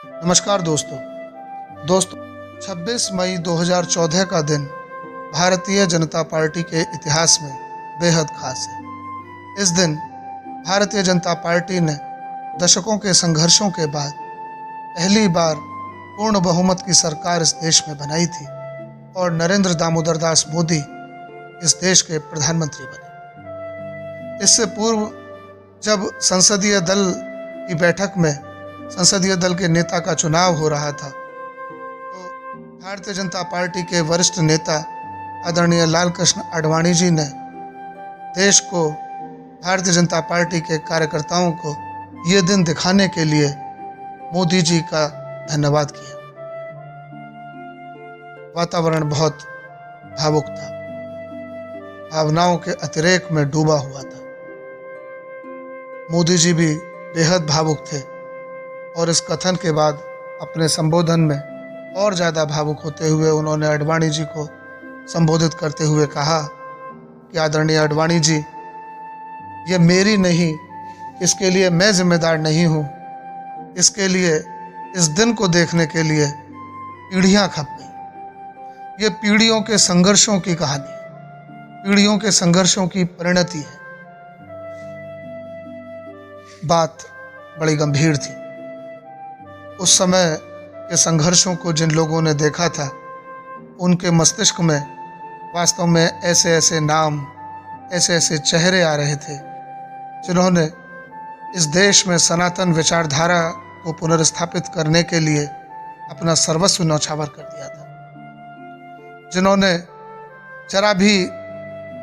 नमस्कार दोस्तों 26 मई 2014 का दिन भारतीय जनता पार्टी के इतिहास में बेहद खास है। इस दिन भारतीय जनता पार्टी ने दशकों के संघर्षों के बाद पहली बार पूर्ण बहुमत की सरकार इस देश में बनाई थी और नरेंद्र दामोदर दास मोदी इस देश के प्रधानमंत्री बने। इससे पूर्व जब संसदीय दल की बैठक में संसदीय दल के नेता का चुनाव हो रहा था तो भारतीय जनता पार्टी के वरिष्ठ नेता आदरणीय लाल कृष्ण आडवाणी जी ने देश को, भारतीय जनता पार्टी के कार्यकर्ताओं को ये दिन दिखाने के लिए मोदी जी का धन्यवाद किया। वातावरण बहुत भावुक था, भावनाओं के अतिरेक में डूबा हुआ था। मोदी जी भी बेहद भावुक थे और इस कथन के बाद अपने संबोधन में और ज़्यादा भावुक होते हुए उन्होंने आडवाणी जी को संबोधित करते हुए कहा कि आदरणीय आडवाणी जी, ये मेरी नहीं, इसके लिए मैं जिम्मेदार नहीं हूँ। इसके लिए, इस दिन को देखने के लिए पीढ़ियाँ खप गई। ये पीढ़ियों के संघर्षों की कहानी, पीढ़ियों के संघर्षों की परिणति है। बात बड़ी गंभीर थी। उस समय के संघर्षों को जिन लोगों ने देखा था उनके मस्तिष्क में वास्तव में ऐसे ऐसे नाम, ऐसे ऐसे चेहरे आ रहे थे जिन्होंने इस देश में सनातन विचारधारा को पुनर्स्थापित करने के लिए अपना सर्वस्व न्यौछावर कर दिया था, जिन्होंने जरा भी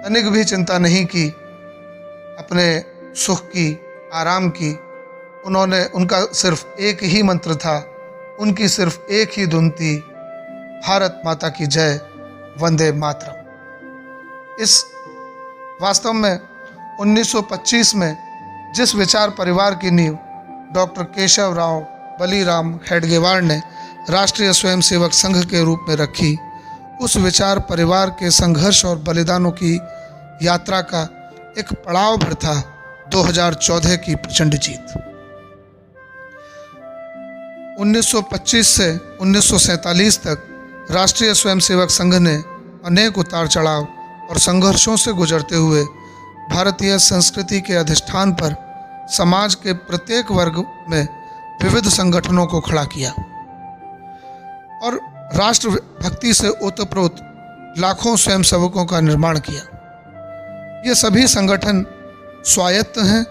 तनिक भी चिंता नहीं की अपने सुख की, आराम की। उनका सिर्फ एक ही मंत्र था, उनकी सिर्फ एक ही धुन थी, भारत माता की जय, वंदे मातरम। इस वास्तव में 1925 में जिस विचार परिवार की नींव डॉक्टर केशव राव बलीराम हेडगेवार ने राष्ट्रीय स्वयंसेवक संघ के रूप में रखी, उस विचार परिवार के संघर्ष और बलिदानों की यात्रा का एक पड़ाव भर था 2014 की प्रचंड जीत। 1925 से 1947 तक राष्ट्रीय स्वयंसेवक संघ ने अनेक उतार चढ़ाव और संघर्षों से गुजरते हुए भारतीय संस्कृति के अधिष्ठान पर समाज के प्रत्येक वर्ग में विविध संगठनों को खड़ा किया और राष्ट्र भक्ति से ओतप्रोत लाखों स्वयंसेवकों का निर्माण किया। ये सभी संगठन स्वायत्त हैं।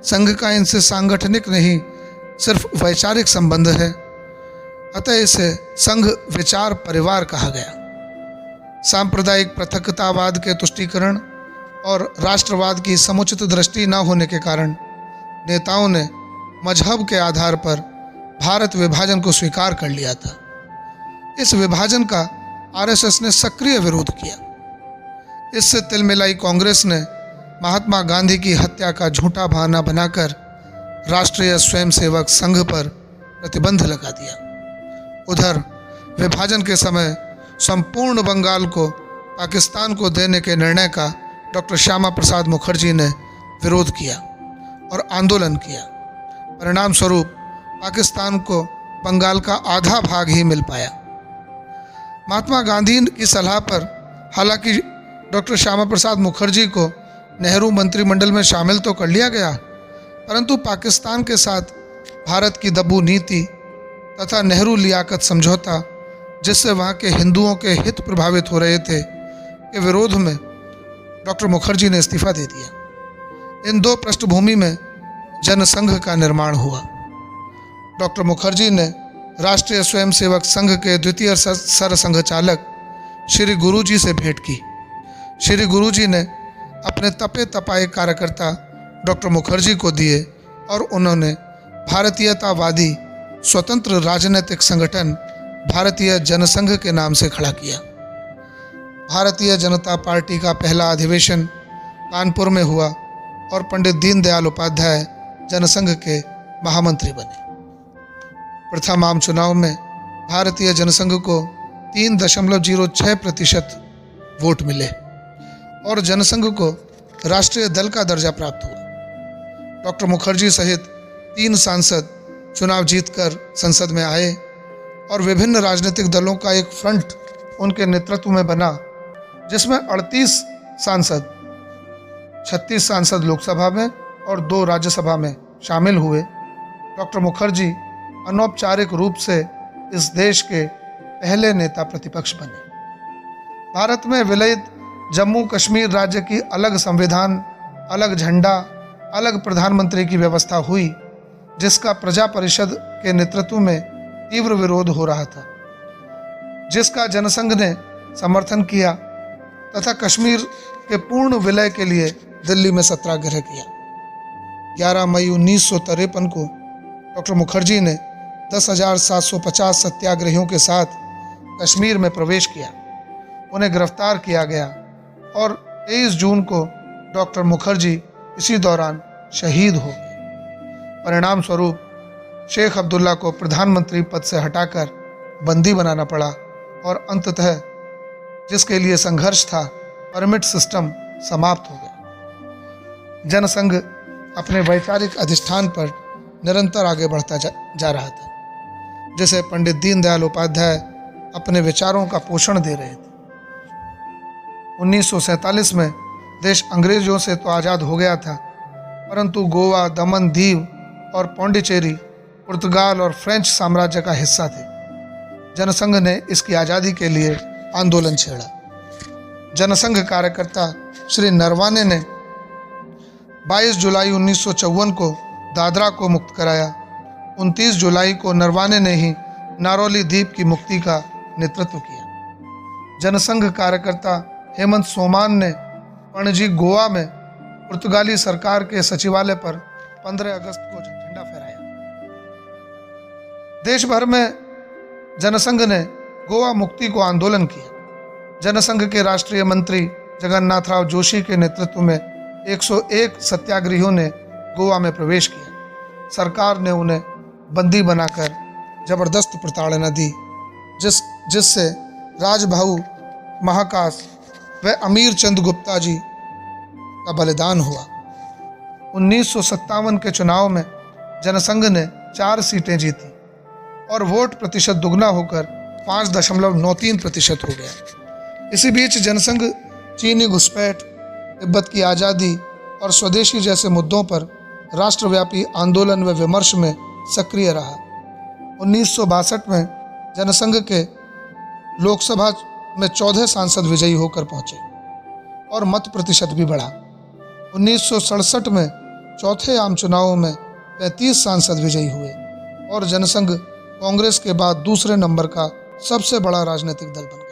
संघ का इनसे सांगठनिक नहीं, सिर्फ वैचारिक संबंध है। अतः इसे संघ विचार परिवार कहा गया। सांप्रदायिक पृथकतावाद के तुष्टीकरण और राष्ट्रवाद की समुचित दृष्टि न होने के कारण नेताओं ने मजहब के आधार पर भारत विभाजन को स्वीकार कर लिया था। इस विभाजन का आरएसएस ने सक्रिय विरोध किया। इससे तिलमिलाई कांग्रेस ने महात्मा गांधी की हत्या का झूठा बहाना बनाकर राष्ट्रीय स्वयंसेवक संघ पर प्रतिबंध लगा दिया। उधर विभाजन के समय संपूर्ण बंगाल को पाकिस्तान को देने के निर्णय का डॉक्टर श्यामा प्रसाद मुखर्जी ने विरोध किया और आंदोलन किया। परिणाम स्वरूप पाकिस्तान को बंगाल का आधा भाग ही मिल पाया। महात्मा गांधी की सलाह पर हालांकि डॉक्टर श्यामा प्रसाद मुखर्जी को नेहरू मंत्रिमंडल में शामिल तो कर लिया गया, परंतु पाकिस्तान के साथ भारत की दब्बू नीति तथा नेहरू लियाकत समझौता, जिससे वहाँ के हिंदुओं के हित प्रभावित हो रहे थे, के विरोध में डॉक्टर मुखर्जी ने इस्तीफा दे दिया। इन दो पृष्ठभूमि में जनसंघ का निर्माण हुआ। डॉक्टर मुखर्जी ने राष्ट्रीय स्वयंसेवक संघ के द्वितीय सरसंघचालक श्री गुरुजी से भेंट की। श्री गुरुजी ने अपने तपे तपाए कार्यकर्ता डॉक्टर मुखर्जी को दिए और उन्होंने भारतीयतावादी स्वतंत्र राजनीतिक संगठन भारतीय जनसंघ के नाम से खड़ा किया। भारतीय जनता पार्टी का पहला अधिवेशन कानपुर में हुआ और पंडित दीनदयाल उपाध्याय जनसंघ के महामंत्री बने। प्रथम आम चुनाव में भारतीय जनसंघ को 3.06% वोट मिले और जनसंघ को राष्ट्रीय दल का दर्जा प्राप्त हुआ। डॉक्टर मुखर्जी सहित 3 सांसद चुनाव जीतकर संसद में आए और विभिन्न राजनीतिक दलों का एक फ्रंट उनके नेतृत्व में बना, जिसमें 38 सांसद, 36 सांसद लोकसभा में और 2 राज्यसभा में शामिल हुए। डॉक्टर मुखर्जी अनौपचारिक रूप से इस देश के पहले नेता प्रतिपक्ष बने। भारत में विलयित जम्मू कश्मीर राज्य की अलग संविधान, अलग झंडा, अलग प्रधानमंत्री की व्यवस्था हुई, जिसका प्रजा परिषद के नेतृत्व में तीव्र विरोध हो रहा था, जिसका जनसंघ ने समर्थन किया तथा कश्मीर के पूर्ण विलय के लिए दिल्ली में सत्याग्रह किया। 11 मई 1953 को डॉक्टर मुखर्जी ने 10,750 सत्याग्रहियों के साथ कश्मीर में प्रवेश किया। उन्हें गिरफ्तार किया गया और 23 जून को डॉक्टर मुखर्जी इसी दौरान शहीद हो गए। परिणाम स्वरूप शेख अब्दुल्ला को प्रधानमंत्री पद से हटाकर बंदी बनाना पड़ा और अंततः जिसके लिए संघर्ष था, परमिट सिस्टम समाप्त हो गया। जनसंघ अपने वैचारिक अधिष्ठान पर निरंतर आगे बढ़ता जा रहा था, जिसे पंडित दीनदयाल उपाध्याय अपने विचारों का पोषण दे रहे थे। 1947 में देश अंग्रेजों से तो आज़ाद हो गया था, परंतु गोवा, दमन, दीव और पौंडीचेरी पुर्तगाल और फ्रेंच साम्राज्य का हिस्सा थे। जनसंघ ने इसकी आज़ादी के लिए आंदोलन छेड़ा। जनसंघ कार्यकर्ता श्री नरवाने ने 22 जुलाई 1954 को दादरा को मुक्त कराया। 29 जुलाई को नरवाने ने ही नारौली द्वीप की मुक्ति का नेतृत्व किया। जनसंघ कार्यकर्ता हेमंत सोमान ने पणजी, गोवा में पुर्तगाली सरकार के सचिवालय पर 15 अगस्त को झंडा फहराया। देश भर में जनसंघ ने गोवा मुक्ति को आंदोलन किया। जनसंघ के राष्ट्रीय मंत्री जगन्नाथराव जोशी के नेतृत्व में 101 सत्याग्रहियों ने गोवा में प्रवेश किया। सरकार ने उन्हें बंदी बनाकर जबरदस्त प्रताड़ना दी, जिससे राजभाऊ महाकाश व अमीर चंद गुप्ता जी का बलिदान हुआ। 1957 के चुनाव में जनसंघ ने 4 सीटें जीती और वोट प्रतिशत दुगना होकर 5.93% हो गया। इसी बीच जनसंघ चीनी घुसपैठ, तिब्बत की आज़ादी और स्वदेशी जैसे मुद्दों पर राष्ट्रव्यापी आंदोलन व विमर्श में सक्रिय रहा। 1962 में जनसंघ के लोकसभा में 14 सांसद विजयी होकर पहुंचे और मत प्रतिशत भी बढ़ा। 1967 में चौथे आम चुनावों में 35 सांसद विजयी हुए और जनसंघ कांग्रेस के बाद दूसरे नंबर का सबसे बड़ा राजनीतिक दल बन गया।